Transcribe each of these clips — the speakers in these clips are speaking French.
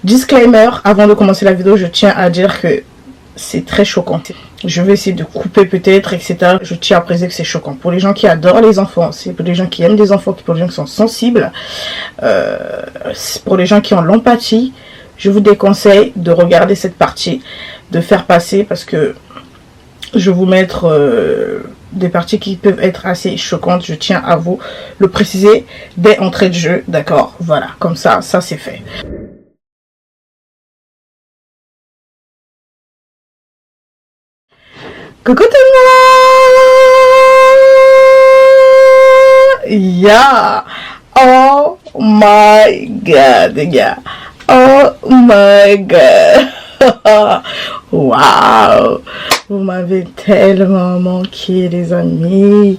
Disclaimer, avant de commencer la vidéo, je tiens à dire que c'est très choquant. Je vais essayer de couper peut-être, etc. Je tiens à préciser que c'est choquant. Pour les gens qui adorent les enfants, c'est pour les gens qui aiment les enfants, pour les gens qui sont sensibles, pour les gens qui ont l'empathie, je vous déconseille de regarder cette partie, de faire passer, parce que je vais vous mettre des parties qui peuvent être assez choquantes. Je tiens à vous le préciser dès entrée de jeu, d'accord? Voilà, comme ça c'est fait. Coucou tout le monde! Yeah! Oh my god, les gars! Oh my god! Wow! Vous m'avez tellement manqué, les amis!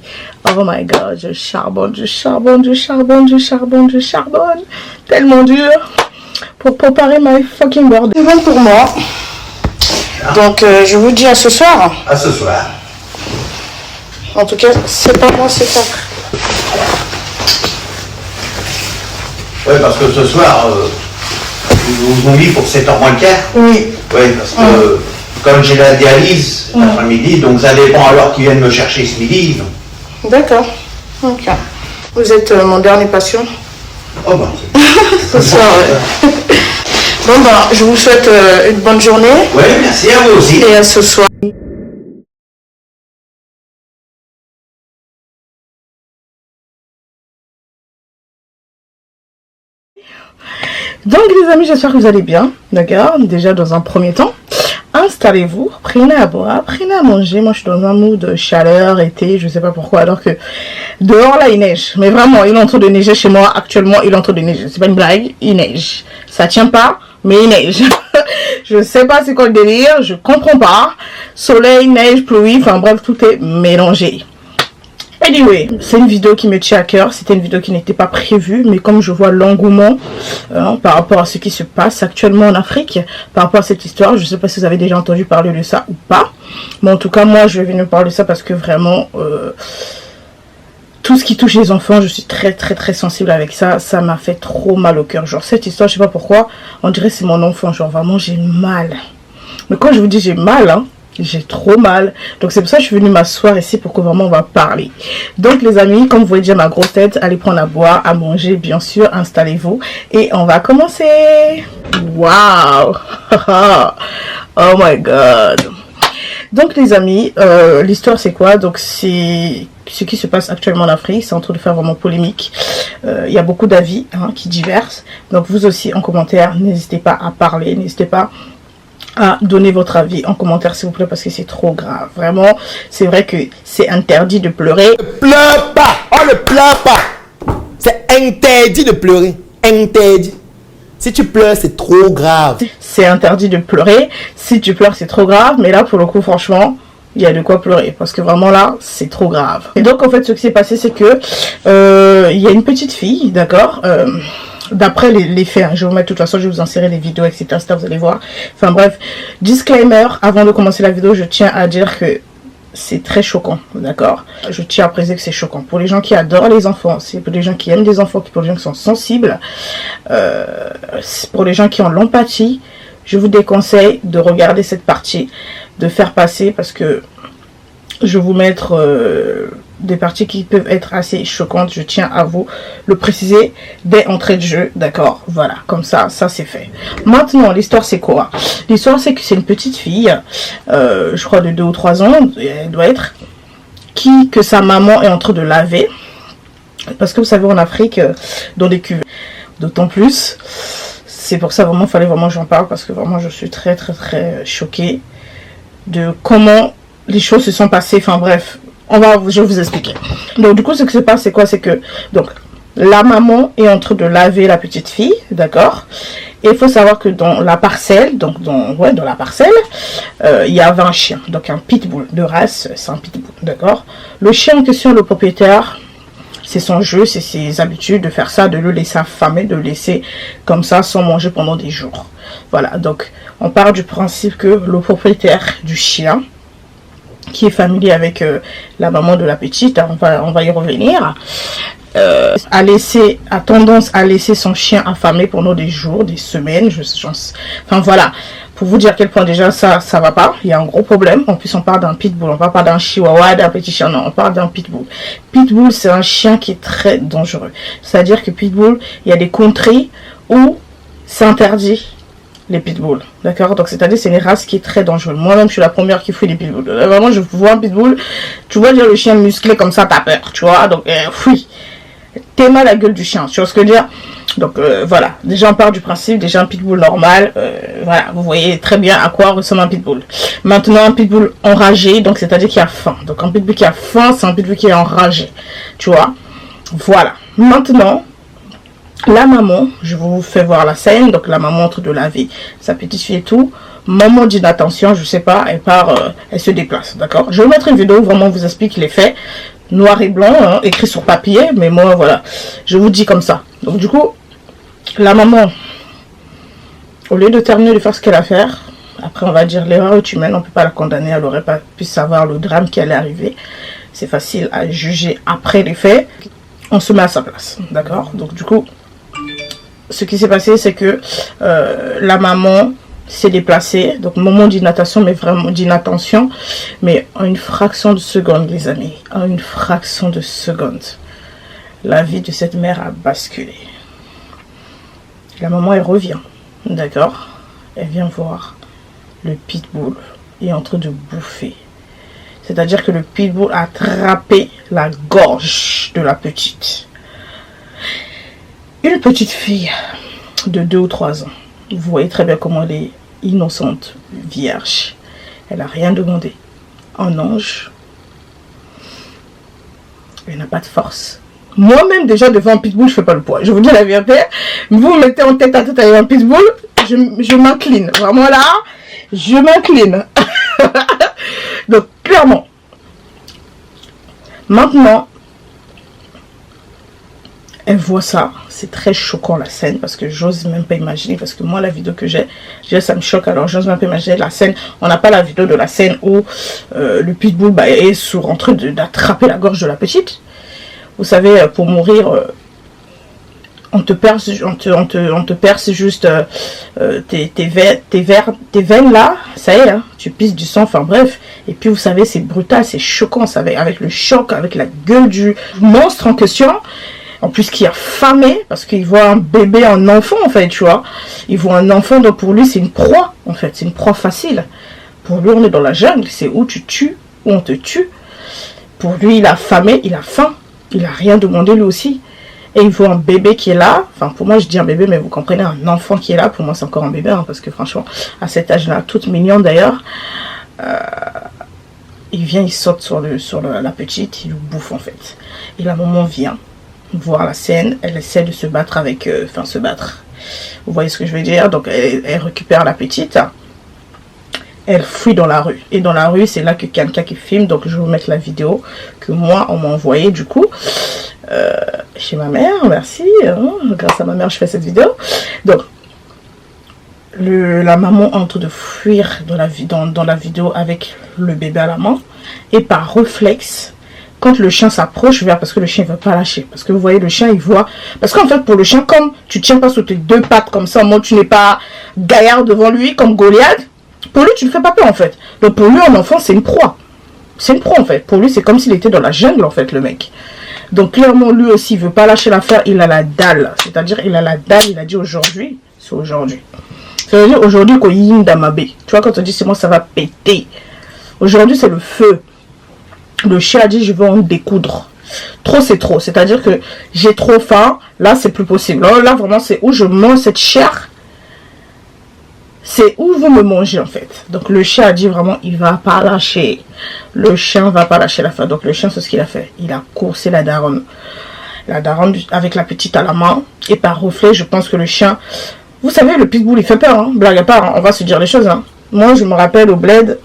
Oh my god, je charbonne, tellement dur pour préparer my fucking board. C'est bon pour moi. Donc je vous dis à ce soir. À ce soir. En tout cas, c'est pas moi, c'est ça. Oui, parce que ce soir, ils vous ont mis pour 7h moins le quart. Oui. Oui, parce que comme j'ai la dialyse l'après-midi, donc ça dépend alors qu'ils viennent me chercher ce midi. D'accord. Ok. Vous êtes mon dernier patient. Oh ben. Ce soir, ouais. Bon ben, je vous souhaite une bonne journée. Oui, merci à vous aussi. Et à ce soir. Donc les amis, j'espère que vous allez bien, d'accord? Déjà dans un premier temps, installez-vous, prenez à boire, prenez à manger. Moi je suis dans un mood de chaleur, été, je sais pas pourquoi, alors que dehors là il neige. Mais vraiment, il est en train de neiger chez moi actuellement, il est en train de neiger. C'est pas une blague, il neige. Ça tient pas, mais il neige. Je sais pas c'est quoi le délire, je comprends pas. Soleil, neige, pluie, enfin bref, tout est mélangé. Anyway, c'est une vidéo qui me tient à cœur. C'était une vidéo qui n'était pas prévue, mais comme je vois l'engouement par rapport à ce qui se passe actuellement en Afrique, par rapport à cette histoire, je ne sais pas si vous avez déjà entendu parler de ça ou pas, mais en tout cas moi je vais venir parler de ça parce que vraiment tout ce qui touche les enfants, je suis très sensible avec ça. Ça m'a fait trop mal au cœur. Genre cette histoire, je sais pas pourquoi, on dirait c'est mon enfant. Genre vraiment j'ai mal. Mais quand je vous dis j'ai mal, hein, j'ai trop mal. Donc c'est pour ça que je suis venue m'asseoir ici pour que vraiment on va parler. Donc les amis, comme vous voyez déjà ma grosse tête, allez prendre à boire, à manger bien sûr, installez-vous et on va commencer. Waouh. Oh my god. Donc les amis, l'histoire c'est quoi? Donc c'est ce qui se passe actuellement en Afrique, c'est en train de faire vraiment polémique. Il y a beaucoup d'avis qui divergent. Donc vous aussi en commentaire, n'hésitez pas à parler, n'hésitez pas à donner votre avis en commentaire s'il vous plaît parce que c'est trop grave. Vraiment, c'est vrai que c'est interdit de pleurer. Ne pleure pas, on ne pleure pas. C'est interdit de pleurer, interdit. Si tu pleures, c'est trop grave. C'est interdit de pleurer. Si tu pleures, c'est trop grave. Mais là, pour le coup, franchement, il y a de quoi pleurer. Parce que vraiment là, c'est trop grave. Et donc, en fait, ce qui s'est passé, c'est que il y a une petite fille, d'accord, d'après les faits, hein, je vais vous mettre, de toute façon, je vais vous insérer les vidéos, etc., vous allez voir. Enfin bref, disclaimer, avant de commencer la vidéo, je tiens à dire que c'est très choquant, d'accord? Je tiens à préciser que c'est choquant. Pour les gens qui adorent les enfants, c'est pour les gens qui aiment les enfants, pour les gens qui sont sensibles, pour les gens qui ont l'empathie, je vous déconseille de regarder cette partie, de faire passer, parce que je vais vous mettre des parties qui peuvent être assez choquantes. Je tiens à vous le préciser dès entrée de jeu, d'accord? Voilà, comme ça c'est fait. Maintenant, l'histoire c'est quoi? L'histoire c'est que c'est une petite fille, je crois de 2 ou 3 ans, elle doit être, que sa maman est en train de laver. Parce que vous savez, en Afrique, dans des cuves, d'autant plus, c'est pour ça vraiment, il fallait vraiment que j'en parle, parce que vraiment je suis très choquée de comment les choses se sont passées. Enfin bref, je vais vous expliquer. Donc du coup, ce qui se passe, c'est quoi? C'est que donc la maman est en train de laver la petite fille, d'accord? Et il faut savoir que dans la parcelle, donc dans la parcelle, il y avait un chien, donc un pitbull de race, c'est un pitbull, d'accord? Le chien en question, le propriétaire, c'est son jeu, c'est ses habitudes de faire ça, de le laisser affamer, de le laisser comme ça sans manger pendant des jours. Voilà, donc on part du principe que le propriétaire du chien, qui est familier avec la maman de la petite, on va y revenir, a tendance à laisser son chien affamé pendant des jours, des semaines, enfin voilà, pour vous dire à quel point déjà ça va pas, il y a un gros problème. En plus on parle d'un pitbull, on parle pas d'un chihuahua, d'un petit chien, non, on parle d'un pitbull. Pitbull c'est un chien qui est très dangereux, c'est à dire que pitbull, il y a des contrées où c'est interdit les pitbulls, d'accord, donc c'est à dire c'est une race qui est très dangereuse. Moi-même je suis la première qui fuit les pitbulls, vraiment je vois un pitbull, tu vois dire le chien musclé comme ça, t'as peur, tu vois, donc fuis, t'es mal la gueule du chien, tu vois ce que je veux dire. Donc voilà, déjà on part du principe, déjà un pitbull normal, voilà, vous voyez très bien à quoi ressemble un pitbull. Maintenant un pitbull enragé, donc c'est à dire qu'il a faim, donc un pitbull qui a faim c'est un pitbull qui est enragé, tu vois, voilà. Maintenant la maman, je vous fais voir la scène, donc la maman entre de laver sa petite fille et tout, moment d'inattention, je sais pas, elle part, elle se déplace, d'accord. Je vais vous mettre une vidéo où vraiment on vous explique les faits, noir et blanc, hein, écrit sur papier, mais moi voilà, je vous dis comme ça. Donc du coup, la maman, au lieu de terminer de faire ce qu'elle a à faire, après on va dire l'erreur est humaine, on peut pas la condamner, elle aurait pas pu savoir le drame qui allait arriver, c'est facile à juger après les faits, on se met à sa place, d'accord. Donc du coup, ce qui s'est passé, c'est que la maman s'est déplacée, donc moment d'inattention, mais vraiment d'inattention, mais en une fraction de seconde, les amis, en une fraction de seconde, la vie de cette mère a basculé. La maman, elle revient, d'accord, elle vient voir le pitbull est en train de bouffer. C'est-à-dire que le pitbull a attrapé la gorge de la petite. Une petite fille de 2 ou 3 ans. Vous voyez très bien comment elle est innocente, vierge. Elle n'a rien demandé. Un ange. Elle n'a pas de force. Moi-même, déjà, devant un pitbull, je ne fais pas le poids. Je vous dis la vérité. Vous me mettez en tête à tête avec un pitbull, je m'incline. Vraiment là, je m'incline. Donc, clairement. Maintenant, elle voit ça, c'est très choquant la scène, parce que j'ose même pas imaginer, parce que moi la vidéo que j'ai, ça me choque, alors j'ose même pas imaginer la scène. On n'a pas la vidéo de la scène où le pitbull est en train d'attraper la gorge de la petite. Vous savez, pour mourir, on te perce juste tes veines là, ça y est, hein, tu pisses du sang, enfin bref. Et puis vous savez, c'est brutal, c'est choquant, ça, avec le choc, avec la gueule du monstre en question. En plus qui est affamé, parce qu'il voit un bébé, un enfant en fait, tu vois. Il voit un enfant, donc pour lui c'est une proie, en fait, c'est une proie facile. Pour lui on est dans la jungle, c'est où tu tues, où on te tue. Pour lui il a affamé, il a faim, il a rien demandé lui aussi. Et il voit un bébé qui est là, enfin pour moi je dis un bébé, mais vous comprenez, un enfant qui est là, pour moi c'est encore un bébé, hein, parce que franchement, à cet âge-là, toute mignonne d'ailleurs, il vient, il saute sur la petite, il le bouffe en fait. Et la maman vient voir la scène, elle essaie de se battre avec, se battre, vous voyez ce que je veux dire. Donc elle récupère la petite, elle fuit dans la rue, et dans la rue c'est là que quelqu'un qui filme, donc je vais vous mettre la vidéo que moi on m'a envoyée du coup chez ma mère, merci, hein, grâce à ma mère je fais cette vidéo. Donc la maman entre de fuir dans la vidéo avec le bébé à la main, et par réflexe, quand le chien s'approche vers, parce que le chien ne veut pas lâcher, parce que vous voyez le chien il voit, parce qu'en fait pour le chien, comme tu tiens pas sur tes 2 pattes comme ça, moi tu n'es pas gaillard devant lui comme Goliath, pour lui tu ne fais pas peur en fait. Donc pour lui un enfant c'est une proie, en fait, pour lui c'est comme s'il était dans la jungle en fait le mec. Donc clairement lui aussi il veut pas lâcher l'affaire, il a la dalle, c'est à dire il a la dalle, il a dit aujourd'hui, c'est aujourd'hui. Ça veut dire aujourd'hui qu'on y d'amabé, tu vois, quand on dit c'est moi ça va péter, aujourd'hui c'est le feu. Le chien a dit je veux en découdre. Trop c'est trop, c'est à dire que j'ai trop faim, là c'est plus possible. Alors, là vraiment c'est où je mange cette chair, c'est où vous me mangez en fait. Donc le chien a dit vraiment il va pas lâcher, le chien va pas lâcher l'affaire. Donc le chien c'est ce qu'il a fait, il a coursé la daronne avec la petite à la main, et par reflet je pense que le chien, vous savez le pitbull il fait peur, hein, blague à part, hein, on va se dire les choses, hein. Moi je me rappelle au bled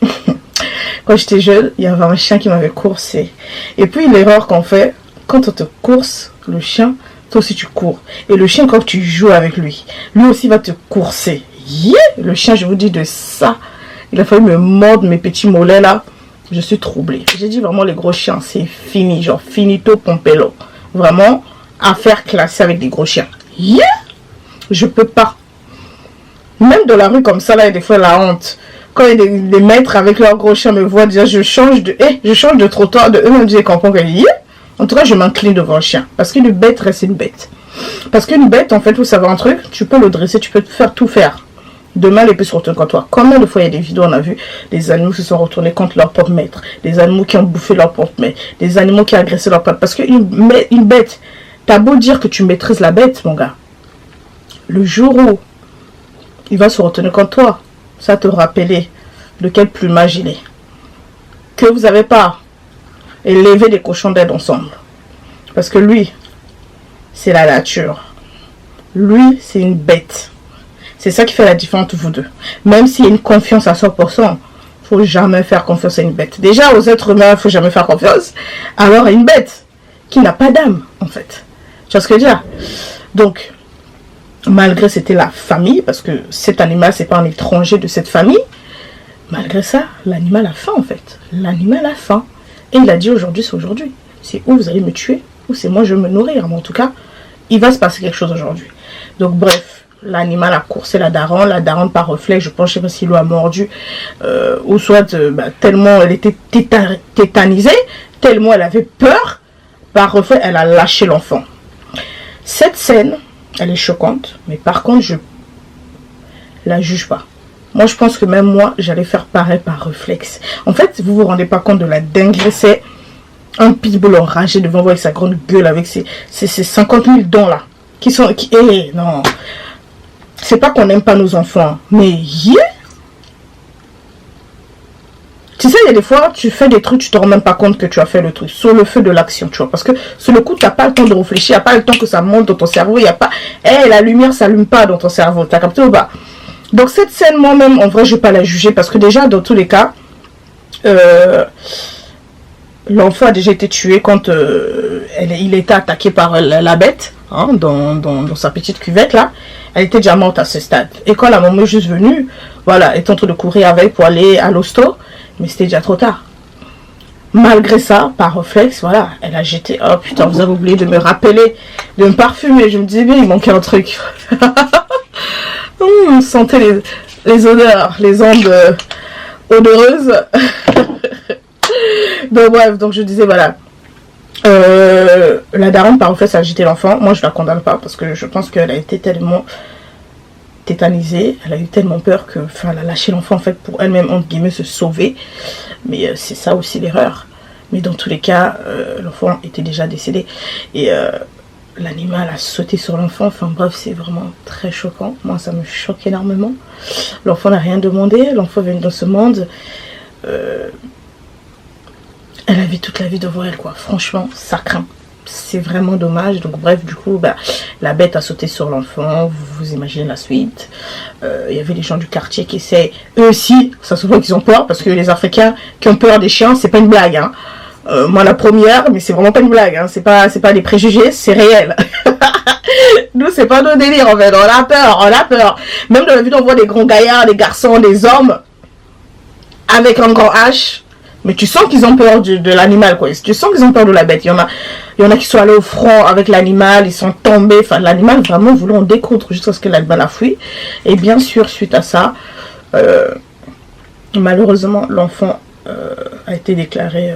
quand j'étais jeune, il y avait un chien qui m'avait coursé. Et puis l'erreur qu'on fait, quand on te course, le chien, toi aussi tu cours. Et le chien, quand tu joues avec lui aussi va te courser. Yeah! Le chien, je vous dis de ça, il a fallu me mordre mes petits mollets là. Je suis troublée. J'ai dit vraiment les gros chiens, c'est fini, genre finito pompello. Vraiment, à faire classer avec des gros chiens. Yeah! Je peux pas. Même dans la rue comme ça, là, il y a des fois la honte. Quand il y a des maîtres avec leurs gros chiens me voient dire je change de trottoir, de eux-mêmes ils comprennent que yeah! En tout cas, je m'incline devant un chien. Parce qu'une bête reste une bête. Parce qu'une bête, en fait, vous savez un truc, tu peux le dresser, tu peux faire tout faire. Demain, les peut se retourner contre toi. Combien de fois il y a des vidéos, on a vu des animaux se sont retournés contre leur propre maître, des animaux qui ont bouffé leur propre maître, des animaux qui ont agressé leur propre. Parce qu'une bête, t'as beau dire que tu maîtrises la bête, mon gars, le jour où il va se retourner contre toi, ça te rappeler de quel plumage il est. Que vous n'avez pas élevé des cochons d'Inde ensemble. Parce que lui, c'est la nature. Lui, c'est une bête. C'est ça qui fait la différence entre vous deux. Même s'il y a une confiance à 100%, il ne faut jamais faire confiance à une bête. Déjà, aux êtres humains, il ne faut jamais faire confiance. Alors à une bête qui n'a pas d'âme, en fait. Tu vois ce que je veux dire? Donc, malgré c'était la famille, parce que cet animal, c'est pas un étranger de cette famille, malgré ça, l'animal a faim, en fait. L'animal a faim. Et il a dit aujourd'hui, c'est aujourd'hui. C'est où vous allez me tuer, ou c'est moi je vais me nourrir. Mais en tout cas, il va se passer quelque chose aujourd'hui. Donc, bref. L'animal a coursé la daronne par réflexe, je pense, je sais pas s'il lui a mordu, ou soit tellement elle était tétanisée, tellement elle avait peur, par réflexe, elle a lâché l'enfant. Cette scène, elle est choquante, mais par contre, je la juge pas. Moi, je pense que même moi, j'allais faire pareil par réflexe. En fait, vous vous rendez pas compte de la dinguerie, c'est un pitbull enragé devant vous avec sa grande gueule, avec ses 50 000 dents là, non. C'est pas qu'on n'aime pas nos enfants, mais yeah! Tu sais, il y a des fois, tu fais des trucs, tu te rends même pas compte que tu as fait le truc, sur le feu de l'action, tu vois. Parce que sur le coup, tu n'as pas le temps de réfléchir, il n'y a pas le temps que ça monte dans ton cerveau, il n'y a pas... la lumière ne s'allume pas dans ton cerveau, tu as capté ou pas? Donc cette scène, moi-même, en vrai, je ne vais pas la juger, parce que déjà, dans tous les cas, l'enfant a déjà été tué quand il était attaqué par la bête, hein, dans sa petite cuvette, là. Elle était déjà morte à ce stade. Et quand la maman est juste venue, voilà, elle est en train de courir avec pour aller à l'hosto, mais c'était déjà trop tard. Malgré ça, par réflexe, voilà, elle a jeté, oh putain, vous avez oublié de me rappeler, de me parfumer. Je me disais bien, il manquait un truc. On sentait les odeurs, les ondes odoreuses. Donc bref, donc je disais, voilà. La daronne par réflexe a jeté l'enfant. Moi je la condamne pas parce que je pense qu'elle a été tellement tétanisée, elle a eu tellement peur que, enfin, elle a lâché l'enfant en fait pour elle-même entre guillemets se sauver. Mais c'est ça aussi l'erreur. Mais dans tous les cas, l'enfant était déjà décédé et l'animal a sauté sur l'enfant. Enfin bref, c'est vraiment très choquant. Moi ça me choque énormément. L'enfant n'a rien demandé. L'enfant vient dans ce monde. Elle avait toute la vie devant elle, quoi. Franchement, ça craint. C'est vraiment dommage. Donc bref, du coup, la bête a sauté sur l'enfant. Vous imaginez la suite. Il y avait les gens du quartier qui essaient, eux aussi, ça se voit qu'ils ont peur, parce que les Africains qui ont peur des chiens, c'est pas une blague, hein. Moi la première, mais c'est vraiment pas une blague, hein. C'est pas des préjugés, c'est réel. Nous, c'est pas nos délires, en fait. On a peur. Même dans la vie, on voit des grands gaillards, des garçons, des hommes, avec un grand H. Mais tu sens qu'ils ont peur de l'animal, quoi. Tu sens qu'ils ont peur de la bête. Il y en a qui sont allés au front avec l'animal, ils sont tombés. Enfin, l'animal vraiment voulait en découdre jusqu'à ce que l'animal a fui. Et bien sûr, suite à ça, malheureusement, l'enfant a été déclaré,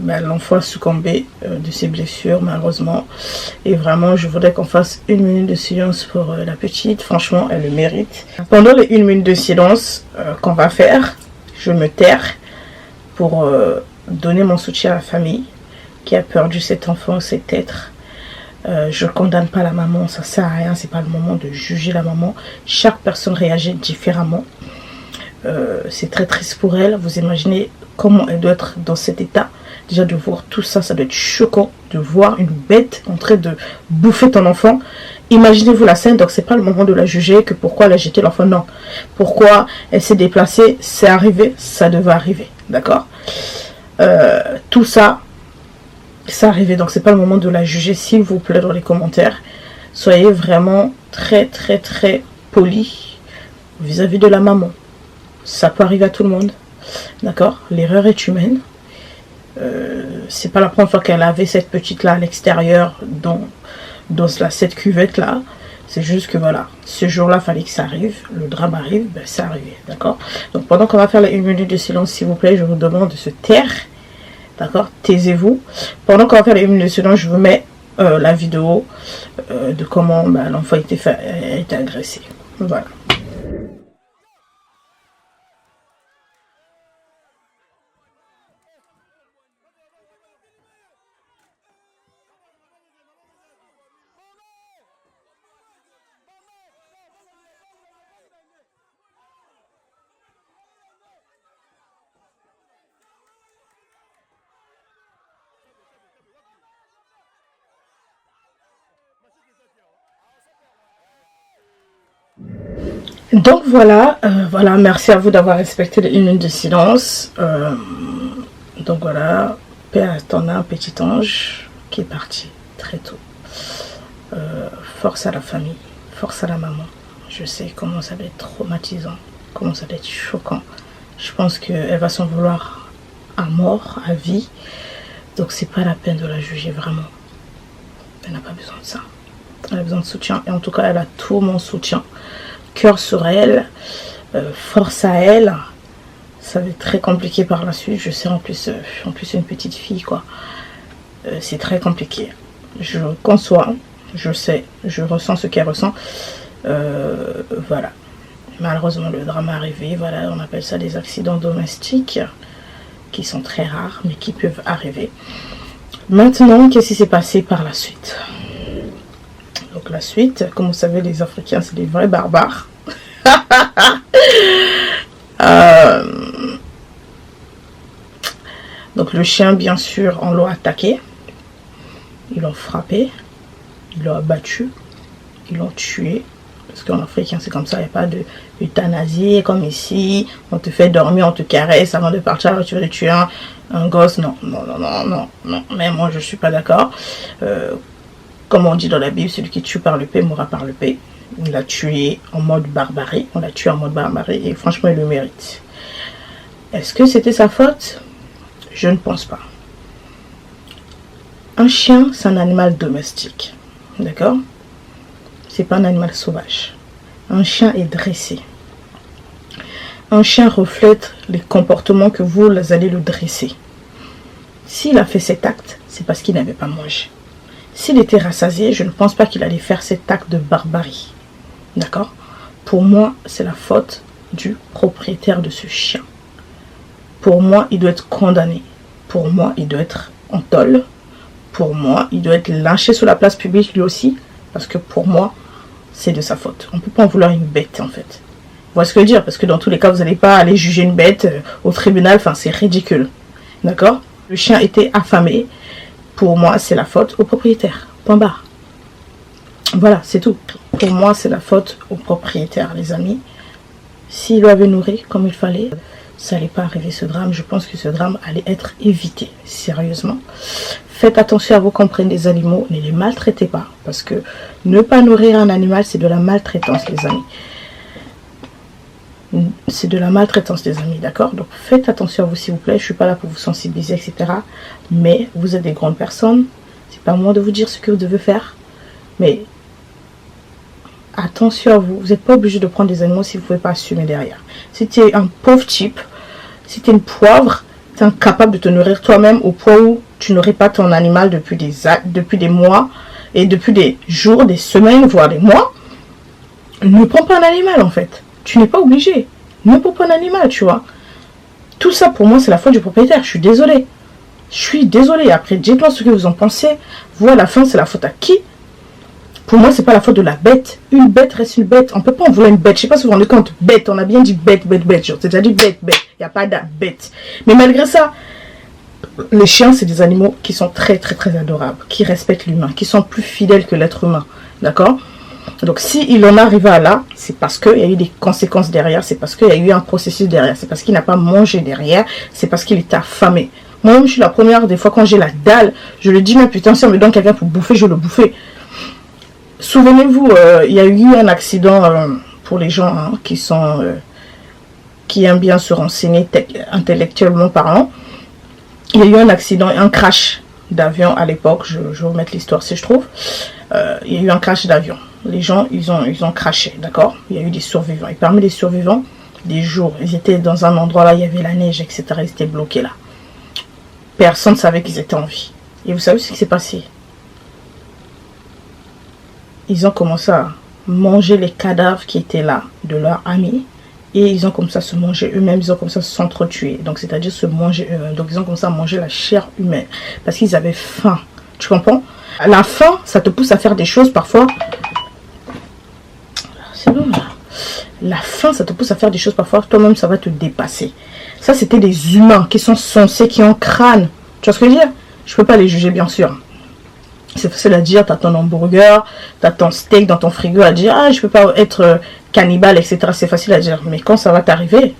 l'enfant a succombé de ses blessures, malheureusement. Et vraiment, je voudrais qu'on fasse 1 minute de silence pour la petite. Franchement, elle le mérite. Pendant les 1 minute de silence qu'on va faire, je me taire pour donner mon soutien à la famille qui a perdu cet enfant, cet être. Je ne condamne pas la maman, ça sert à rien, c'est pas le moment de juger la maman. Chaque personne réagit différemment. C'est très triste pour elle. Vous imaginez comment elle doit être dans cet état. Déjà de voir tout ça, ça doit être choquant de voir une bête en train de bouffer ton enfant. Imaginez-vous la scène, donc c'est pas le moment de la juger, que pourquoi elle a jeté l'enfant, non. Pourquoi elle s'est déplacée, c'est arrivé, ça devait arriver, d'accord. Tout ça, c'est arrivé, donc c'est pas le moment de la juger, s'il vous plaît, dans les commentaires. Soyez vraiment très très très poli vis-à-vis de la maman. Ça peut arriver à tout le monde, d'accord. L'erreur est humaine. C'est pas la première fois qu'elle avait cette petite là à l'extérieur, dont dans cette cuvette là. C'est juste que voilà, ce jour-là, fallait que ça arrive. Le drame arrive, ben ça arrive, d'accord? Donc pendant qu'on va faire les 1 minute de silence, s'il vous plaît, je vous demande de se taire. D'accord? Taisez-vous. Pendant qu'on va faire les 1 minute de silence, je vous mets la vidéo de comment l'enfant a été agressé. Voilà. Donc voilà, voilà, merci à vous d'avoir respecté les 1 minute de silence. Donc voilà, Père, t'en as un petit ange qui est parti très tôt. Force à la famille, force à la maman. Je sais comment ça va être traumatisant, comment ça va être choquant. Je pense qu'elle va s'en vouloir à mort, à vie. Donc c'est pas la peine de la juger vraiment. Elle n'a pas besoin de ça. Elle a besoin de soutien. Et en tout cas, elle a tout mon soutien. Cœur sur elle, force à elle. Ça va être très compliqué par la suite. Je sais en plus une petite fille quoi. C'est très compliqué. Je conçois, je sais, je ressens ce qu'elle ressent. Voilà. Malheureusement le drame est arrivé. Voilà, on appelle ça des accidents domestiques qui sont très rares mais qui peuvent arriver. Maintenant, qu'est-ce qui s'est passé par la suite? Donc la suite, comme vous savez, les Africains, c'est des vrais barbares. Donc le chien, bien sûr, on l'a attaqué. Ils l'ont frappé. Ils l'ont abattu. Ils l'ont tué. Parce qu'en Afrique, c'est comme ça, il n'y a pas d'euthanasie comme ici. On te fait dormir, on te caresse avant de partir. Tu veux tuer un gosse. Non, non, non, non, non, non. Mais moi, je ne suis pas d'accord. Comme on dit dans la Bible, celui qui tue par l'épée mourra par l'épée. On l'a tué en mode barbarie. On l'a tué en mode barbarie et franchement, il le mérite. Est-ce que c'était sa faute? Je ne pense pas. Un chien, c'est un animal domestique. D'accord? C'est pas un animal sauvage. Un chien est dressé. Un chien reflète les comportements que vous allez le dresser. S'il a fait cet acte, c'est parce qu'il n'avait pas mangé. S'il était rassasié, je ne pense pas qu'il allait faire cet acte de barbarie. D'accord? Pour moi, c'est la faute du propriétaire de ce chien. Pour moi, il doit être condamné. Pour moi, il doit être en tôle. Pour moi, il doit être lynché sur la place publique lui aussi. Parce que pour moi, c'est de sa faute. On ne peut pas en vouloir une bête en fait. Vous voyez ce que je veux dire? Parce que dans tous les cas, vous n'allez pas aller juger une bête au tribunal. Enfin, c'est ridicule. D'accord? Le chien était affamé. Pour moi, c'est la faute au propriétaire. Point barre. Voilà, c'est tout. Pour moi, c'est la faute au propriétaire, les amis. S'il l'avait nourri comme il fallait, ça n'allait pas arriver ce drame. Je pense que ce drame allait être évité, sérieusement. Faites attention à vous quand prenez des animaux. Ne les maltraitez pas. Parce que ne pas nourrir un animal, c'est de la maltraitance, les amis. C'est de la maltraitance, les amis, d'accord? Donc faites attention à vous, s'il vous plaît. Je suis pas là pour vous sensibiliser, etc. Mais vous êtes des grandes personnes. C'est pas à moi de vous dire ce que vous devez faire. Mais attention à vous. Vous n'êtes pas obligé de prendre des animaux si vous ne pouvez pas assumer derrière. Si tu es un pauvre type, si tu es une poivre, tu es incapable de te nourrir toi-même au point où tu n'aurais pas ton animal depuis des mois et depuis des jours, des semaines, voire des mois, ne prends pas un animal en fait. Tu n'es pas obligé. Ne prends pas un animal, tu vois. Tout ça pour moi, c'est la faute du propriétaire. Je suis désolée. Je suis désolée. Après, dites-moi ce que vous en pensez. Vous, à la fin, c'est la faute à qui? Pour moi, c'est pas la faute de la bête. Une bête reste une bête. On peut pas en vouloir une bête. Je sais pas si vous vous rendez compte. Bête, on a bien dit bête, bête, bête. C'est déjà dit bête, bête. Il n'y a pas de bête. Mais malgré ça, les chiens, c'est des animaux qui sont très, très, très adorables. Qui respectent l'humain. Qui sont plus fidèles que l'être humain. D'accord? Donc, s'il en arrive à là, c'est parce qu'il y a eu des conséquences derrière. C'est parce qu'il y a eu un processus derrière. C'est parce qu'il n'a pas mangé derrière. C'est parce qu'il était affamé. Moi-même, je suis la première, des fois, quand j'ai la dalle, je le dis, mais putain, si on me donne quelqu'un pour bouffer, je le bouffer. Souvenez-vous, il y a eu un accident pour les gens hein, qui aiment bien se renseigner intellectuellement parlant. Il y a eu un accident, un crash d'avion à l'époque. Je vais vous mettre l'histoire si je trouve. Il y a eu un crash d'avion. Les gens, ils ont craché, d'accord? Il y a eu des survivants. Et parmi les survivants, des jours, ils étaient dans un endroit là, il y avait la neige, etc. Ils étaient bloqués là. Personne ne savait qu'ils étaient en vie. Et vous savez ce qui s'est passé? Ils ont commencé à manger les cadavres qui étaient là de leurs amis. Et ils ont commencé à se manger eux-mêmes, ils ont commencé à s'entretuer. Donc, c'est-à-dire se manger eux-mêmes. Donc, ils ont commencé à manger la chair humaine. Parce qu'ils avaient faim. Tu comprends? La faim, ça te pousse à faire des choses parfois. C'est bon, là. La faim, ça te pousse à faire des choses parfois. Toi-même, ça va te dépasser. Ça, c'était des humains qui sont sensés, qui ont un crâne. Tu vois ce que je veux dire? Je peux pas les juger, bien sûr. C'est facile à dire, tu as ton hamburger, tu as ton steak dans ton frigo à dire, ah, je peux pas être cannibale, etc. C'est facile à dire. Mais quand ça va t'arriver,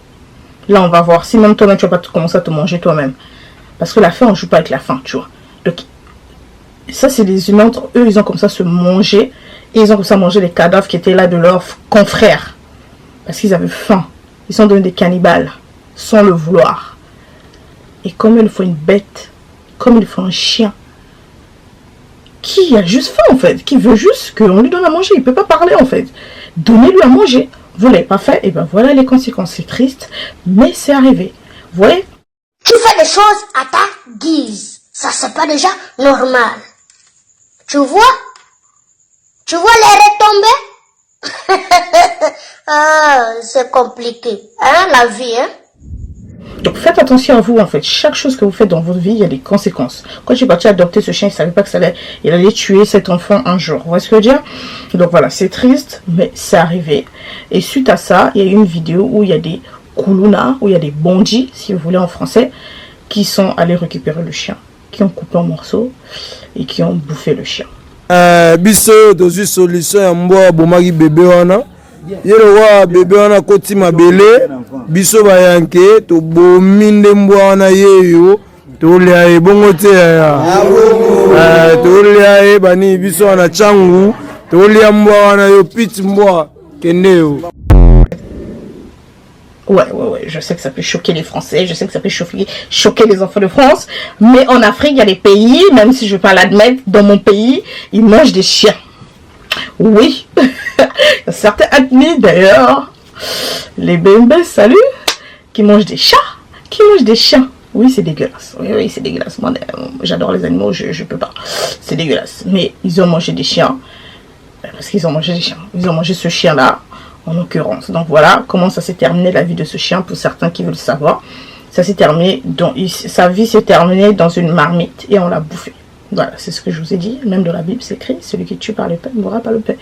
là, on va voir. Si même toi-même, tu vas pas commencer à te manger toi-même. Parce que la faim, on joue pas avec la faim, tu vois. Donc, ça, c'est des humains, entre eux, ils ont comme ça se manger. Et ils ont comme ça mangé les cadavres qui étaient là de leurs confrères. Parce qu'ils avaient faim. Ils sont devenus des cannibales, sans le vouloir. Et comme il faut une bête, comme il faut un chien, qui a juste faim en fait, qui veut juste qu'on lui donne à manger, il ne peut pas parler en fait. Donnez-lui à manger. Vous ne l'avez pas fait, et ben voilà les conséquences. C'est triste, mais c'est arrivé. Vous voyez? Tu fais des choses à ta guise. Ça, c'est pas déjà normal. Tu vois les retombées? Ah, c'est compliqué. Hein, la vie, hein? Donc faites attention à vous en fait. Chaque chose que vous faites dans votre vie, il y a des conséquences. Quand j'ai parti adopter ce chien, il ne savait pas que il allait tuer cet enfant un jour. Vous voyez ce que je veux dire? Donc voilà, c'est triste, mais c'est arrivé. Et suite à ça, il y a eu une vidéo où il y a des koulouna, où il y a des bandits, si vous voulez en français, qui sont allés récupérer le chien, qui ont coupé en morceaux et qui ont bouffé le chien. Biso dozu solution ya mbwa bomaki bébé wana. Yelo wa bébé wana koti mabele biso bayanke to bominde mbwa wana yeyo to lia e bongo te ya to lia e bani biso wana changu to lia mbwa wana yo pit mbwa kende yo. Ouais, je sais que ça peut choquer les Français, je sais que ça peut choquer les enfants de France, mais en Afrique, il y a des pays, même si je ne veux pas l'admettre, dans mon pays, ils mangent des chiens. Oui, il y a certaines ethnies d'ailleurs, les Bembés, salut, qui mangent des chats, qui mangent des chiens. Oui, c'est dégueulasse. Oui, c'est dégueulasse. Moi, j'adore les animaux, je peux pas. C'est dégueulasse. Mais ils ont mangé des chiens, parce qu'ils ont mangé des chiens. Ils ont mangé ce chien-là, en l'occurrence. Donc voilà comment ça s'est terminé la vie de ce chien pour certains qui veulent savoir. Ça s'est terminé, sa vie s'est terminée dans une marmite et on l'a bouffé. Voilà, c'est ce que je vous ai dit. Même dans la Bible, c'est écrit, celui qui tue par le pain mourra par le pain.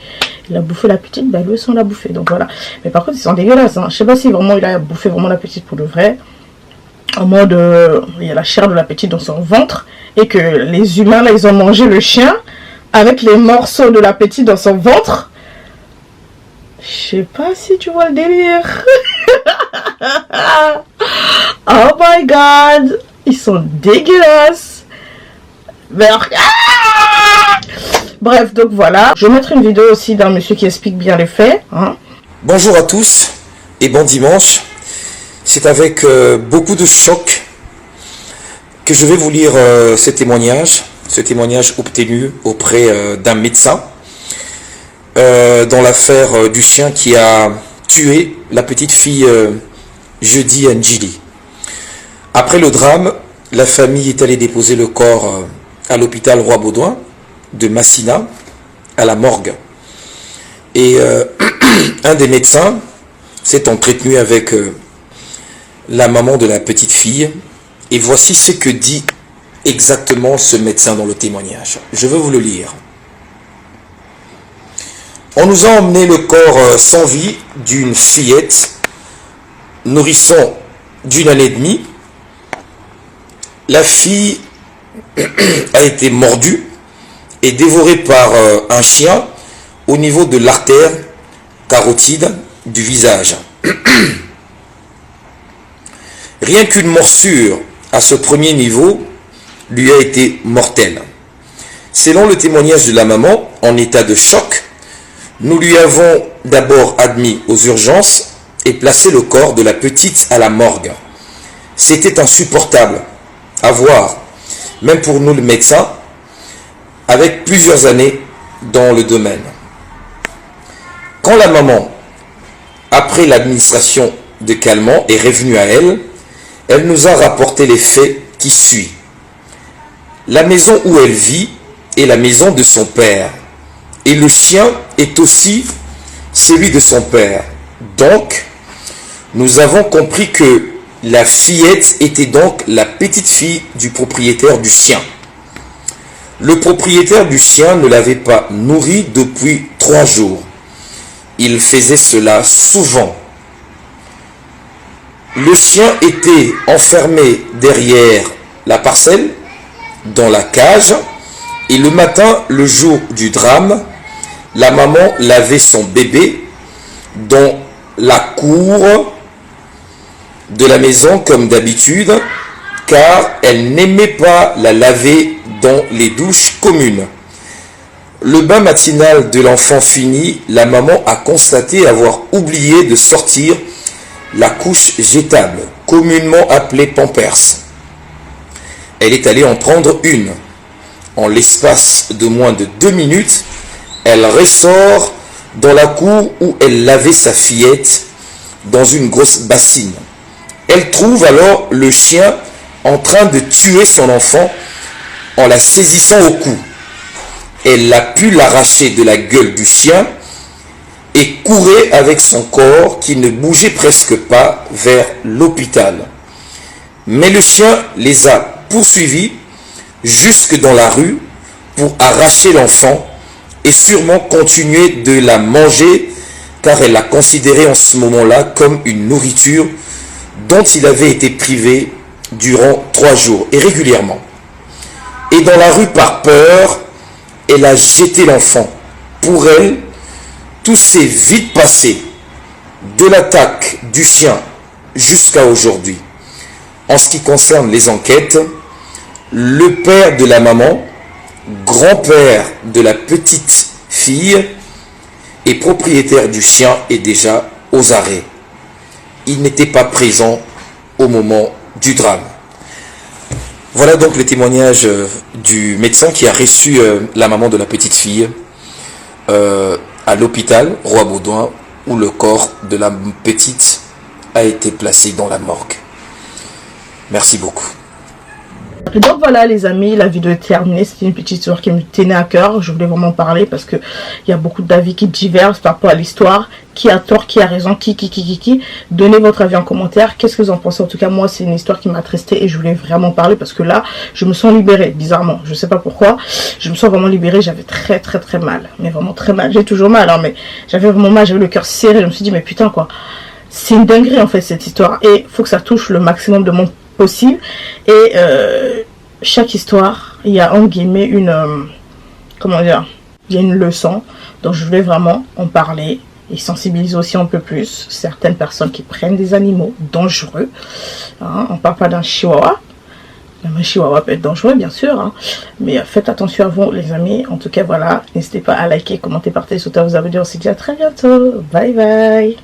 Il a bouffé la petite, ben lui aussi on l'a bouffé. Donc voilà. Mais par contre, ils sont dégueulasses. Hein. Je sais pas si vraiment il a bouffé vraiment la petite pour de vrai. En mode, il y a la chair de la petite dans son ventre et que les humains là, ils ont mangé le chien avec les morceaux de la petite dans son ventre. Je sais pas si tu vois le délire. Oh my god. Ils sont dégueulasses. Bref, donc voilà. Je vais mettre une vidéo aussi d'un monsieur qui explique bien les faits. Hein. Bonjour à tous et bon dimanche. C'est avec beaucoup de choc que je vais vous lire ce témoignage obtenu auprès d'un médecin. Dans l'affaire du chien qui a tué la petite fille jeudi Njili. Après le drame, la famille est allée déposer le corps à l'hôpital Roi-Baudouin de Massina, à la morgue. Et un des médecins s'est entretenu avec la maman de la petite fille. Et voici ce que dit exactement ce médecin dans le témoignage. Je vais vous le lire. On nous a emmené le corps sans vie d'une fillette, nourrisson d'1 année et demie. La fille a été mordue et dévorée par un chien au niveau de l'artère carotide du visage. Rien qu'une morsure à ce premier niveau lui a été mortelle. Selon le témoignage de la maman, en état de choc, nous lui avons d'abord admis aux urgences et placé le corps de la petite à la morgue. C'était insupportable à voir, même pour nous les médecins, avec plusieurs années dans le domaine. Quand la maman, après l'administration de calmants, est revenue à elle, elle nous a rapporté les faits qui suivent. La maison où elle vit est la maison de son père, et le chien est aussi celui de son père. Donc, nous avons compris que la fillette était donc la petite fille du propriétaire du chien. Le propriétaire du chien ne l'avait pas nourrie depuis 3 jours. Il faisait cela souvent. Le chien était enfermé derrière la parcelle, dans la cage, et le matin, le jour du drame, la maman lavait son bébé dans la cour de la maison comme d'habitude, car elle n'aimait pas la laver dans les douches communes. Le bain matinal de l'enfant fini, la maman a constaté avoir oublié de sortir la couche jetable, communément appelée Pampers. Elle est allée en prendre une. En l'espace de moins de 2 minutes, elle ressort dans la cour où elle lavait sa fillette dans une grosse bassine. Elle trouve alors le chien en train de tuer son enfant en la saisissant au cou. Elle a pu l'arracher de la gueule du chien et courait avec son corps qui ne bougeait presque pas vers l'hôpital. Mais le chien les a poursuivis jusque dans la rue pour arracher l'enfant et sûrement continuer de la manger car elle l'a considérée en ce moment-là comme une nourriture dont il avait été privé durant 3 jours et régulièrement. Et dans la rue par peur, elle a jeté l'enfant. Pour elle, tout s'est vite passé, de l'attaque du chien jusqu'à aujourd'hui. En ce qui concerne les enquêtes, le père de la maman, grand-père de la petite fille et propriétaire du chien est déjà aux arrêts. Il n'était pas présent au moment du drame. Voilà donc le témoignage du médecin qui a reçu la maman de la petite fille à l'hôpital Roi-Baudouin où le corps de la petite a été placé dans la morgue. Merci beaucoup. Et donc voilà les amis, la vidéo est terminée. C'était une petite histoire qui me tenait à cœur. Je voulais vraiment parler parce que il y a beaucoup d'avis qui divergent par rapport à l'histoire. Qui a tort, qui a raison, qui. Donnez votre avis en commentaire. Qu'est-ce que vous en pensez? En tout cas, moi, c'est une histoire qui m'a attristé et je voulais vraiment parler parce que là, je me sens libérée, bizarrement. Je sais pas pourquoi. Je me sens vraiment libérée. J'avais très mal. Mais vraiment très mal. J'ai toujours mal, hein, mais j'avais vraiment mal. J'avais le cœur serré. Je me suis dit, mais putain, quoi. C'est une dinguerie, en fait, cette histoire. Et faut que ça touche le maximum de monde possible. Et chaque histoire, il y a en guillemets une comment dire, il y a une leçon. Donc je voulais vraiment en parler et sensibiliser aussi un peu plus certaines personnes qui prennent des animaux dangereux, hein. On parle pas d'un chihuahua, même un chihuahua peut être dangereux bien sûr, hein. Mais faites attention à vous les amis. En tout cas voilà, n'hésitez pas à liker, commenter, partager, sauter, vous abonner. On se dit à très bientôt, bye bye.